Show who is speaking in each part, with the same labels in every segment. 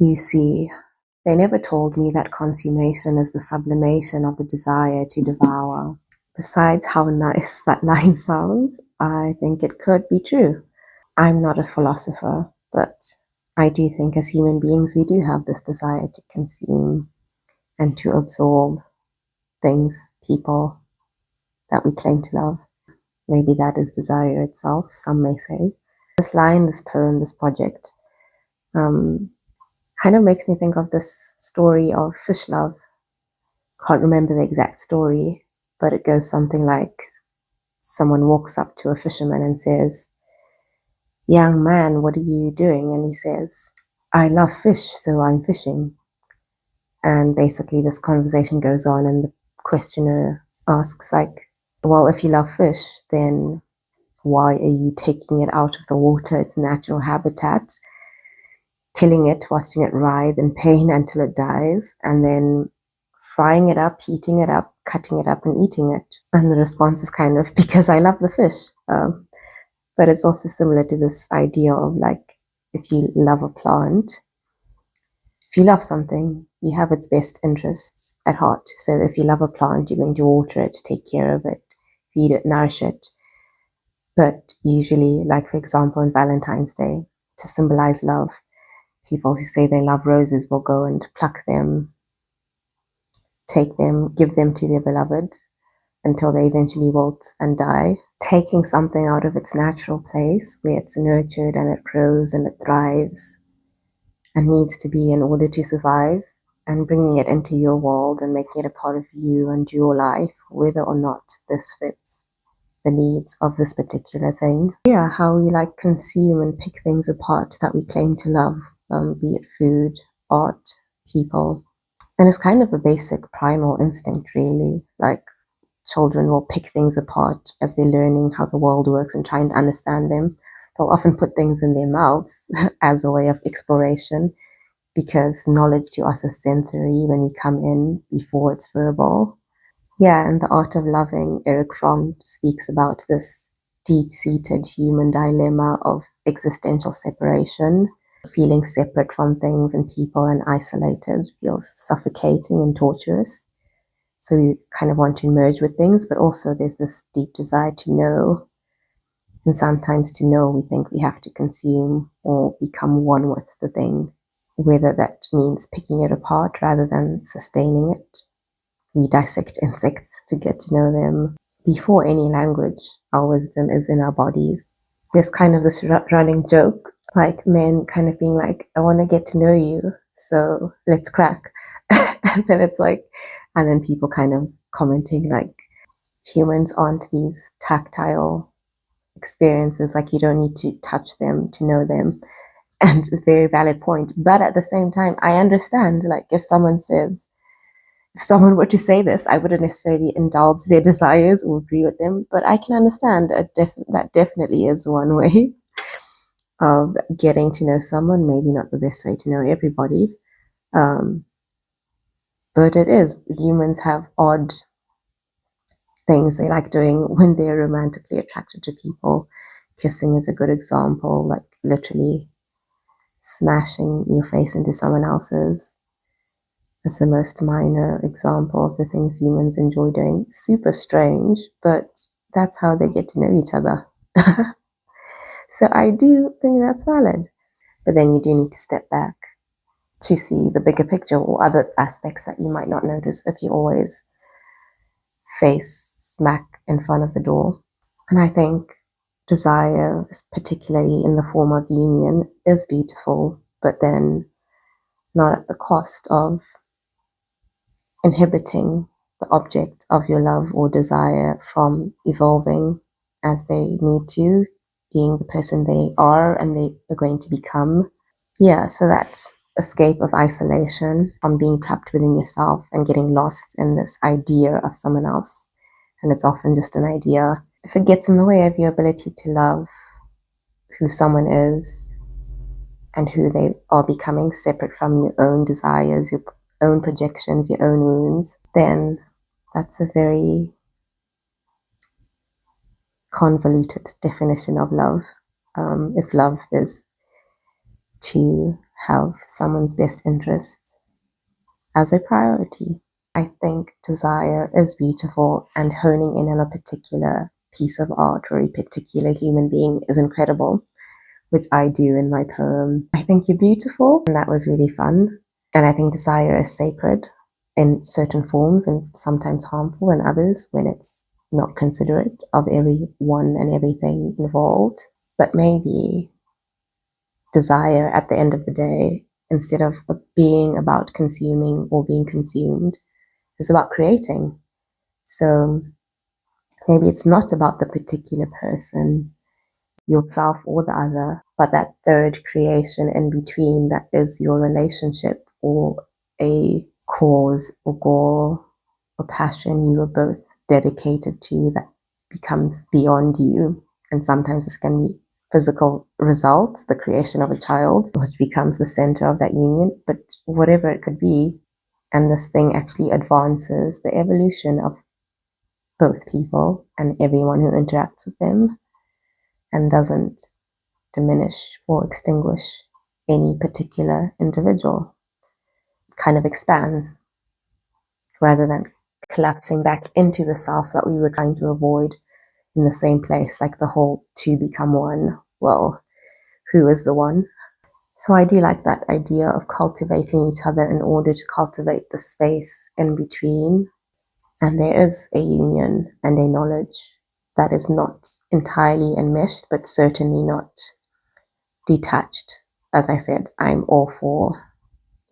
Speaker 1: You see, they never told me that consummation is the sublimation of the desire to devour. Besides how nice that line sounds, I think it could be true. I'm not a philosopher, but I do think as human beings we do have this desire to consume and to absorb things, people that we claim to love. Maybe that is desire itself, some may say. This line, this poem, this project, kind of makes me think of this story of fish love. Can't remember the exact story, but it goes something like someone walks up to a fisherman and says, "Young man, what are you doing?" And he says, "I love fish, so I'm fishing." And basically this conversation goes on and the questioner asks like, well, if you love fish, then why are you taking it out of the water, its natural habitat, killing it, watching it writhe in pain until it dies, and then frying it up, heating it up, cutting it up and eating it? And the response is kind of, because I love the fish. But it's also similar to this idea of like, if you love a plant, if you love something, you have its best interests at heart. So if you love a plant, you're going to water it, take care of it, feed it, nourish it. But usually, like for example, on Valentine's Day, to symbolize love, people who say they love roses will go and pluck them, take them, give them to their beloved until they eventually wilt and die. Taking something out of its natural place where it's nurtured and it grows and it thrives and needs to be in order to survive, and bringing it into your world and making it a part of you and your life, whether or not this fits the needs of this particular thing. Yeah, how we like consume and pick things apart that we claim to love, be it food, art, people. And it's kind of a basic primal instinct, really. Like children will pick things apart as they're learning how the world works and trying to understand them. They'll often put things in their mouths as a way of exploration, because knowledge to us is sensory when we come in before it's verbal. Yeah, and The Art of Loving, Eric Fromm speaks about this deep-seated human dilemma of existential separation. Feeling separate from things and people and isolated feels suffocating and torturous. So we kind of want to merge with things, but also there's this deep desire to know. And sometimes to know, we think we have to consume or become one with the thing, whether that means picking it apart rather than sustaining it. We dissect insects to get to know them. Before any language, our wisdom is in our bodies. There's kind of this running joke, like men kind of being like, "I want to get to know you, so let's crack." And then it's like, and then people kind of commenting like, humans aren't these tactile experiences, like you don't need to touch them to know them. And it's a very valid point. But at the same time, I understand, like if someone were to say this, I wouldn't necessarily indulge their desires or agree with them, but I can understand that definitely is one way of getting to know someone. Maybe not the best way to know everybody, but it is. Humans have odd things they like doing when they're romantically attracted to people. Kissing is a good example, like literally smashing your face into someone else's. It's the most minor example of the things humans enjoy doing. Super strange, but that's how they get to know each other. So I do think that's valid. But then you do need to step back to see the bigger picture or other aspects that you might not notice if you always face smack in front of the door. And I think desire, particularly in the form of union, is beautiful, but then not at the cost of inhibiting the object of your love or desire from evolving as they need to, being the person they are and they are going to become. Yeah, so that escape of isolation from being trapped within yourself and getting lost in this idea of someone else. And it's often just an idea. If it gets in the way of your ability to love who someone is and who they are becoming, separate from your own desires, your own projections, your own wounds, then that's a very convoluted definition of love. If love is to have someone's best interest as a priority. I think desire is beautiful, and honing in on a particular piece of art or a particular human being is incredible, which I do in my poem. I think you're beautiful, and that was really fun. And I think desire is sacred in certain forms and sometimes harmful in others when it's not considerate of everyone and everything involved. But maybe desire at the end of the day, instead of being about consuming or being consumed, is about creating. So maybe it's not about the particular person, yourself or the other, but that third creation in between that is your relationship or a cause or goal or passion you are both dedicated to that becomes beyond you. And sometimes this can be physical results, the creation of a child, which becomes the center of that union, but whatever it could be. And this thing actually advances the evolution of both people and everyone who interacts with them and doesn't diminish or extinguish any particular individual. It kind of expands rather than collapsing back into the self that we were trying to avoid in the same place, like the whole two become one. Well, who is the one? So I do like that idea of cultivating each other in order to cultivate the space in between. And there is a union and a knowledge that is not entirely enmeshed, but certainly not detached. As I said, I'm all for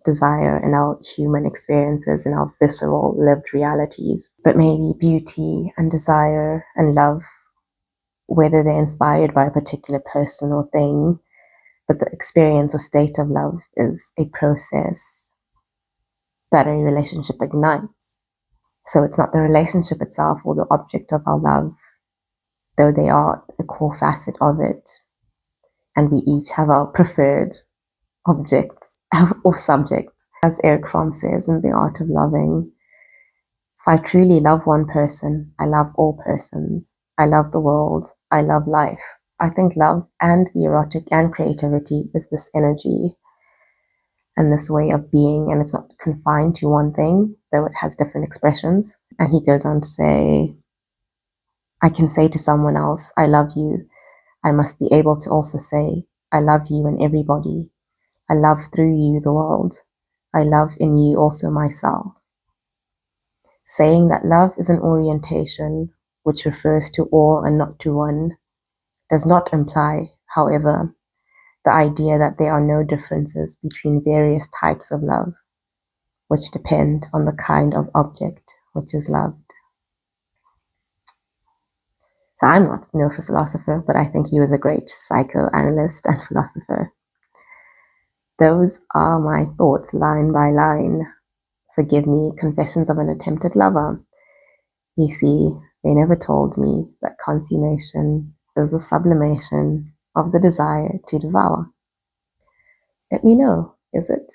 Speaker 1: desire in our human experiences, in our visceral lived realities. But maybe beauty and desire and love, whether they're inspired by a particular person or thing, but the experience or state of love is a process that a relationship ignites. So it's not the relationship itself or the object of our love, though they are a core facet of it. And we each have our preferred objects or subjects. As Eric Fromm says in The Art of Loving, if I truly love one person, I love all persons. I love the world. I love life. I think love and the erotic and creativity is this energy and this way of being, and it's not confined to one thing, though it has different expressions. And he goes on to say, I can say to someone else, I love you. I must be able to also say, I love you and everybody. I love through you the world. I love in you also myself. Saying that love is an orientation which refers to all and not to one does not imply, however, the idea that there are no differences between various types of love, which depend on the kind of object which is loved. So I'm not no philosopher, but I think he was a great psychoanalyst and philosopher. Those are my thoughts line by line. Forgive me, Confessions of an Attempted Lover. You see, they never told me that consummation is the sublimation of the desire to devour. Let me know, is it?